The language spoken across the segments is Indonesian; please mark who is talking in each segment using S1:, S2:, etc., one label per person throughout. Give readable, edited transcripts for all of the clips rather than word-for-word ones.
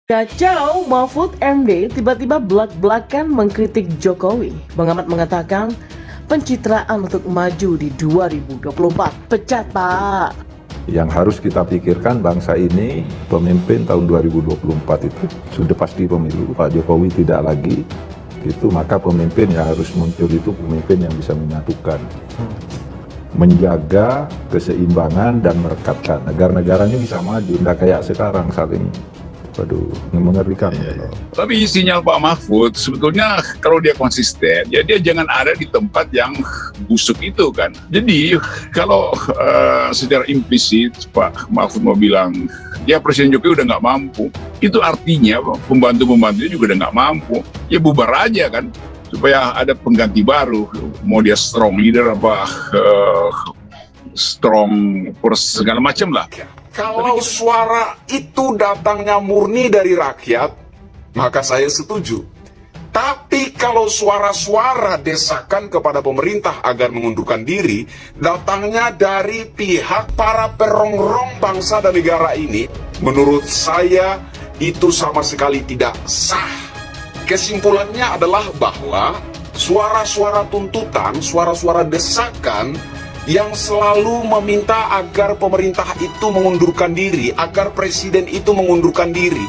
S1: Kacau, Mahfud MD tiba-tiba belak-belakan mengkritik Jokowi. Pengamat mengatakan pencitraan untuk maju di 2024. Pecat, Pak.
S2: Yang harus kita pikirkan bangsa ini, pemimpin tahun 2024 itu sudah pasti pemilu, Pak Jokowi tidak lagi, gitu, maka pemimpin yang harus muncul itu pemimpin yang bisa menyatukan, menjaga keseimbangan dan merekatkan agar negaranya bisa maju, tidak kayak sekarang saling, waduh, mengerikan.
S3: Tapi sinyal Pak Mahfud sebetulnya kalau dia konsisten, ya dia jangan ada di tempat yang busuk itu kan. Jadi kalau secara implisit Pak Mahfud mau bilang ya Presiden Jokowi udah nggak mampu, itu artinya pembantu-pembantunya juga udah nggak mampu. Ya bubar aja kan, supaya ada pengganti baru. Mau dia strong leader apa strong force segala macam lah.
S4: Kalau suara itu datangnya murni dari rakyat, maka saya setuju. Tapi kalau suara-suara desakan kepada pemerintah agar mengundurkan diri, datangnya dari pihak para perongrong bangsa dan negara ini, menurut saya itu sama sekali tidak sah. Kesimpulannya adalah bahwa suara-suara tuntutan, suara-suara desakan yang selalu meminta agar pemerintah itu mengundurkan diri, agar presiden itu mengundurkan diri,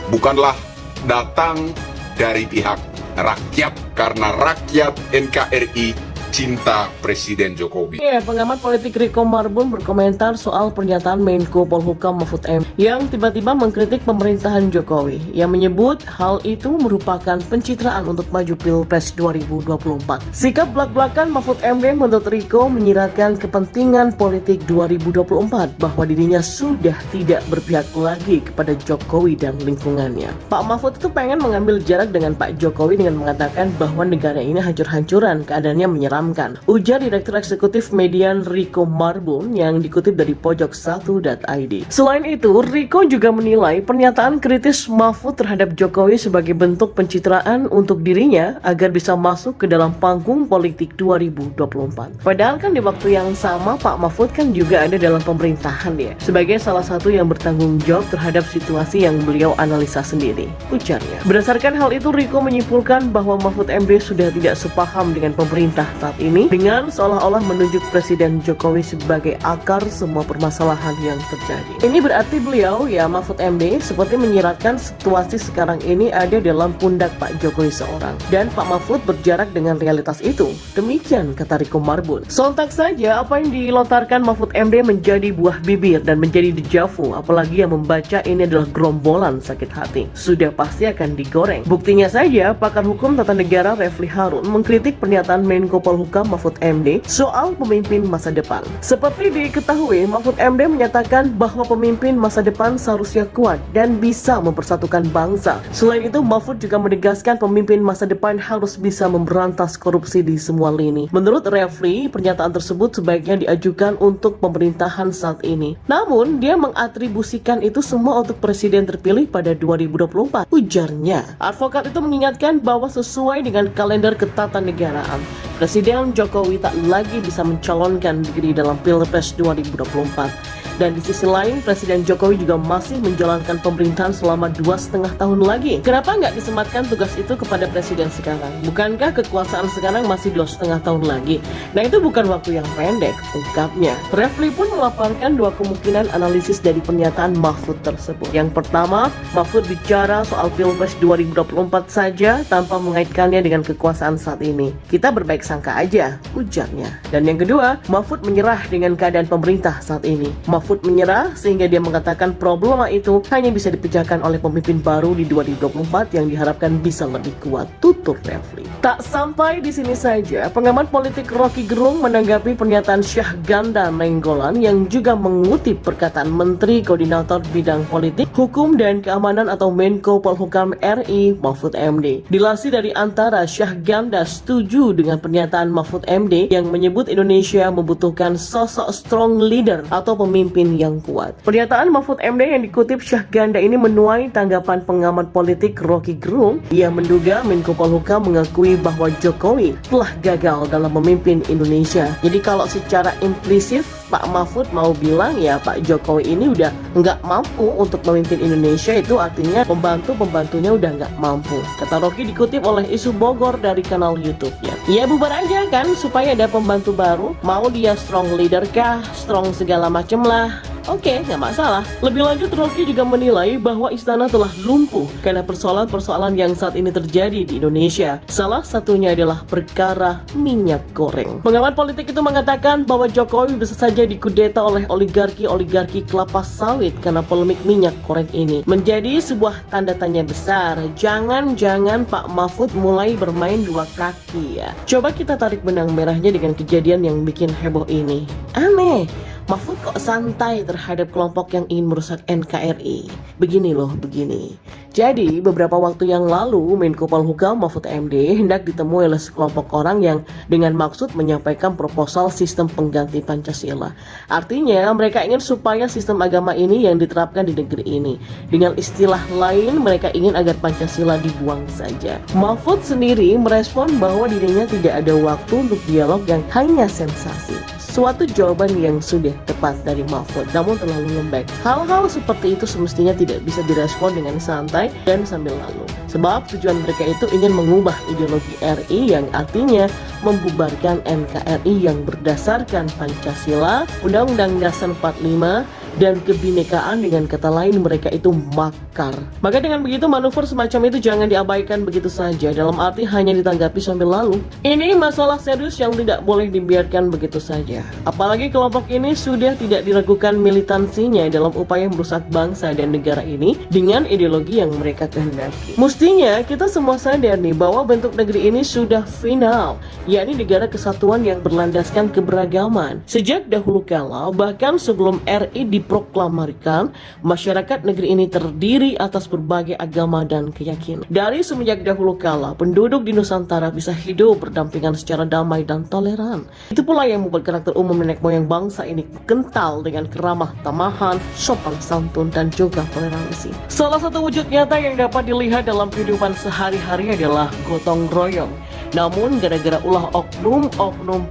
S4: bukanlah datang dari pihak rakyat, karena rakyat NKRI cinta Presiden Jokowi.
S1: Pengamat politik Riko Marbun berkomentar soal pernyataan Menko Polhukam Mahfud MD yang tiba-tiba mengkritik pemerintahan Jokowi, yang menyebut hal itu merupakan pencitraan untuk maju Pilpres 2024. Sikap belak-belakan Mahfud MD menurut Riko menyiratkan kepentingan politik 2024 bahwa dirinya sudah tidak berpihak lagi kepada Jokowi dan lingkungannya. Pak Mahfud itu pengen mengambil jarak dengan Pak Jokowi dengan mengatakan bahwa negara ini hancur-hancuran, keadaannya menyeramkan. Ujar Direktur Eksekutif Median Riko Marbun yang dikutip dari pojok1.id. Selain itu, Riko juga menilai pernyataan kritis Mahfud terhadap Jokowi sebagai bentuk pencitraan untuk dirinya agar bisa masuk ke dalam panggung politik 2024. Padahal kan di waktu yang sama Pak Mahfud kan juga ada dalam pemerintahan ya, sebagai salah satu yang bertanggung jawab terhadap situasi yang beliau analisa sendiri, ujarnya. Berdasarkan hal itu, Riko menyimpulkan bahwa Mahfud MD sudah tidak sepaham dengan pemerintah saat ini, dengan seolah-olah menunjuk Presiden Jokowi sebagai akar semua permasalahan yang terjadi. Ini berarti beliau, ya Mahfud MD, seperti menyiratkan situasi sekarang ini ada dalam pundak Pak Jokowi seorang, dan Pak Mahfud berjarak dengan realitas itu. Demikian kata Riko Marbun. Sontak saja apa yang dilontarkan Mahfud MD menjadi buah bibir dan menjadi dejavu, apalagi yang membaca ini adalah gerombolan sakit hati. Sudah pasti akan digoreng. Buktinya saja, pakar hukum tata negara Refli Harun mengkritik pernyataan Menko Polhukam Mahfud MD soal pemimpin masa depan. Seperti diketahui, Mahfud MD menyatakan bahwa pemimpin masa depan seharusnya kuat dan bisa mempersatukan bangsa. Selain itu, Mahfud juga menegaskan pemimpin masa depan harus bisa memberantas korupsi di semua lini. Menurut Refli, pernyataan tersebut sebaiknya diajukan untuk pemerintahan saat ini. Namun, dia mengatribusikan itu semua untuk presiden terpilih pada 2024. Ujarnya, advokat itu mengingatkan bahwa sesuai dengan kalender ketatanegaraan, Presiden Jokowi tak lagi bisa mencalonkan diri dalam Pilpres 2024. Dan di sisi lain, Presiden Jokowi juga masih menjalankan pemerintahan selama 2,5 tahun lagi. Kenapa nggak disematkan tugas itu kepada Presiden sekarang? Bukankah kekuasaan sekarang masih 2,5 tahun lagi? Nah, itu bukan waktu yang pendek, ungkapnya. Refli pun melaporkan dua kemungkinan analisis dari pernyataan Mahfud tersebut. Yang pertama, Mahfud bicara soal Pilpres 2024 saja tanpa mengaitkannya dengan kekuasaan saat ini. Kita berbaik sangka aja, ujarnya. Dan yang kedua, Mahfud menyerah dengan keadaan pemerintah saat ini. Mahfud menyerah sehingga dia mengatakan problema itu hanya bisa dipecahkan oleh pemimpin baru di 2024 yang diharapkan bisa lebih kuat, tutur Refli. Tak sampai di sini saja, pengamat politik Rocky Gerung menanggapi pernyataan Syahganda Nainggolan yang juga mengutip perkataan Menteri Koordinator Bidang Politik, Hukum dan Keamanan atau Menko Polhukam RI Mahfud MD. Dilansir dari Antara, Syahganda setuju dengan pernyataan Mahfud MD yang menyebut Indonesia membutuhkan sosok strong leader atau pemimpin yang kuat. Pernyataan Mahfud MD yang dikutip Syahganda ini menuai tanggapan pengamat politik Rocky Gerung. Ia menduga Menko Polhukam mengakui bahwa Jokowi telah gagal dalam memimpin Indonesia. Jadi kalau secara implisit Pak Mahfud mau bilang ya Pak Jokowi ini udah nggak mampu untuk memimpin Indonesia, itu artinya pembantunya udah nggak mampu. Kata Rocky dikutip oleh Isu Bogor dari kanal YouTube-nya. Ya bubar aja kan supaya ada pembantu baru. Mau dia strong leader kah, strong segala macem lah. Oke, nggak masalah. Lebih lanjut, Rocky juga menilai bahwa istana telah lumpuh karena persoalan-persoalan yang saat ini terjadi di Indonesia. Salah satunya adalah perkara minyak goreng. Pengamat politik itu mengatakan bahwa Jokowi bisa saja dikudeta oleh oligarki kelapa sawit karena polemik minyak goreng ini. Menjadi sebuah tanda tanya besar. Jangan-jangan Pak Mahfud mulai bermain dua kaki ya. Coba kita tarik benang merahnya dengan kejadian yang bikin heboh ini. Aneh. Mahfud kok santai terhadap kelompok yang ingin merusak NKRI. Begini loh, begini. Jadi, beberapa waktu yang lalu, Menko Polhukam Mahfud MD hendak ditemui oleh sekelompok orang yang dengan maksud menyampaikan proposal sistem pengganti Pancasila. Artinya, mereka ingin supaya sistem agama ini yang diterapkan di negeri ini. Dengan istilah lain, mereka ingin agar Pancasila dibuang saja. Mahfud sendiri merespon bahwa dirinya tidak ada waktu untuk dialog yang hanya sensasi. Suatu jawaban yang sudah tepat dari Mahfud, namun terlalu lembek. Hal-hal seperti itu semestinya tidak bisa direspon dengan santai dan sambil lalu. Sebab tujuan mereka itu ingin mengubah ideologi RI yang artinya membubarkan NKRI yang berdasarkan Pancasila, Undang-Undang Dasar 45, dan kebinekaan. Dengan kata lain mereka itu makar. Maka dengan begitu manuver semacam itu jangan diabaikan begitu saja, dalam arti hanya ditanggapi sambil lalu. Ini masalah serius yang tidak boleh dibiarkan begitu saja. Apalagi kelompok ini sudah tidak diragukan militansinya dalam upaya merusak bangsa dan negara ini dengan ideologi yang mereka kehendaki. Mestinya kita semua sadar nih bahwa bentuk negeri ini sudah final, yakni negara kesatuan yang berlandaskan keberagaman. Sejak dahulu kala, bahkan sebelum RI diproklamirkan, masyarakat negeri ini terdiri atas berbagai agama dan keyakinan. Dari semenjak dahulu kala, penduduk di Nusantara bisa hidup berdampingan secara damai dan toleran. Itu pula yang membuat karakter umum nenek moyang bangsa ini kental dengan keramah tamahan, sopan santun, dan juga toleransi. Salah satu wujud nyata yang dapat dilihat dalam kehidupan sehari-hari adalah gotong royong. Namun gara-gara ulah oknum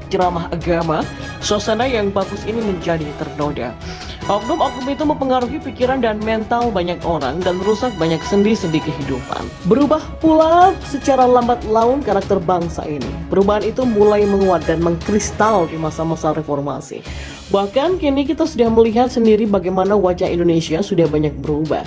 S1: ceramah agama, suasana yang bagus ini menjadi ternoda. Oknum-oknum itu mempengaruhi pikiran dan mental banyak orang dan merusak banyak sendi-sendi kehidupan. Berubah pula secara lambat laun karakter bangsa ini. Perubahan itu mulai menguat dan mengkristal di masa-masa reformasi. Bahkan kini kita sudah melihat sendiri bagaimana wajah Indonesia sudah banyak berubah.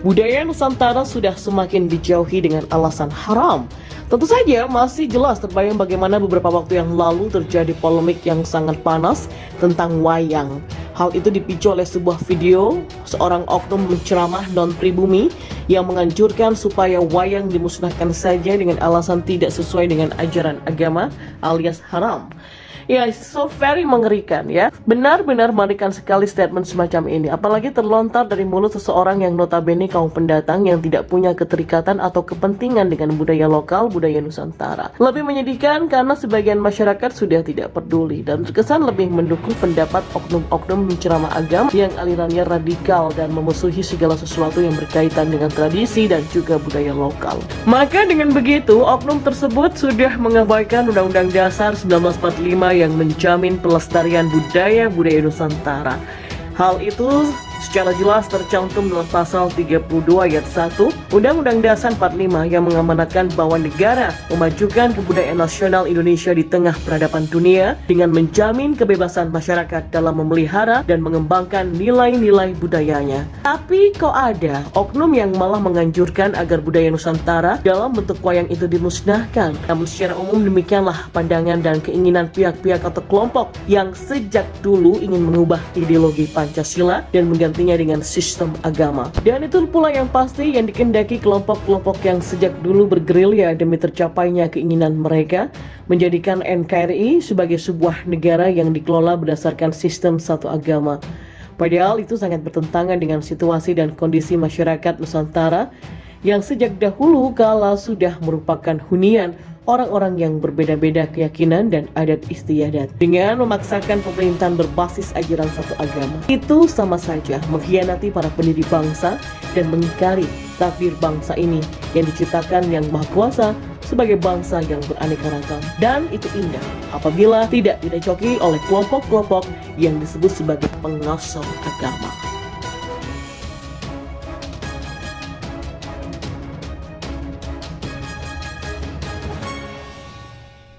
S1: Budaya Nusantara sudah semakin dijauhi dengan alasan haram. Tentu saja masih jelas terbayang bagaimana beberapa waktu yang lalu terjadi polemik yang sangat panas tentang wayang. Hal itu dipicu oleh sebuah video seorang oknum menceramah non-pribumi yang menganjurkan supaya wayang dimusnahkan saja dengan alasan tidak sesuai dengan ajaran agama alias haram. Ya, so very mengerikan ya. Benar-benar mengerikan sekali statement semacam ini. Apalagi terlontar dari mulut seseorang yang notabene kaum pendatang yang tidak punya keterikatan atau kepentingan dengan budaya lokal, budaya Nusantara. Lebih menyedihkan karena sebagian masyarakat sudah tidak peduli dan terkesan lebih mendukung pendapat oknum-oknum penceramah agama yang alirannya radikal dan memusuhi segala sesuatu yang berkaitan dengan tradisi dan juga budaya lokal. Maka dengan begitu, oknum tersebut sudah mengabaikan Undang-Undang Dasar 1945 yang menjamin pelestarian budaya Nusantara. Hal itu secara jelas tercantum dalam pasal 32 ayat 1 Undang-Undang Dasar 45 yang mengamanatkan bahwa negara memajukan kebudayaan nasional Indonesia di tengah peradaban dunia dengan menjamin kebebasan masyarakat dalam memelihara dan mengembangkan nilai-nilai budayanya. Tapi kok ada oknum yang malah menganjurkan agar budaya Nusantara dalam bentuk wayang itu dimusnahkan. Namun secara umum demikianlah pandangan dan keinginan pihak-pihak atau kelompok yang sejak dulu ingin mengubah ideologi Pancasila dan menggantinya dengan sistem agama. Dan itu pula yang pasti yang dikehendaki kelompok-kelompok yang sejak dulu bergerilya demi tercapainya keinginan mereka menjadikan NKRI sebagai sebuah negara yang dikelola berdasarkan sistem satu agama. Padahal itu sangat bertentangan dengan situasi dan kondisi masyarakat Nusantara yang sejak dahulu kala sudah merupakan hunian orang-orang yang berbeda-beda keyakinan dan adat istiadat. Dengan memaksakan pemerintahan berbasis ajaran satu agama, itu sama saja mengkhianati para pendiri bangsa dan mengingkari takdir bangsa ini yang diciptakan Yang Maha Kuasa sebagai bangsa yang beraneka ragam. Dan itu indah apabila tidak direcoki oleh kelompok-kelompok yang disebut sebagai pengosong agama.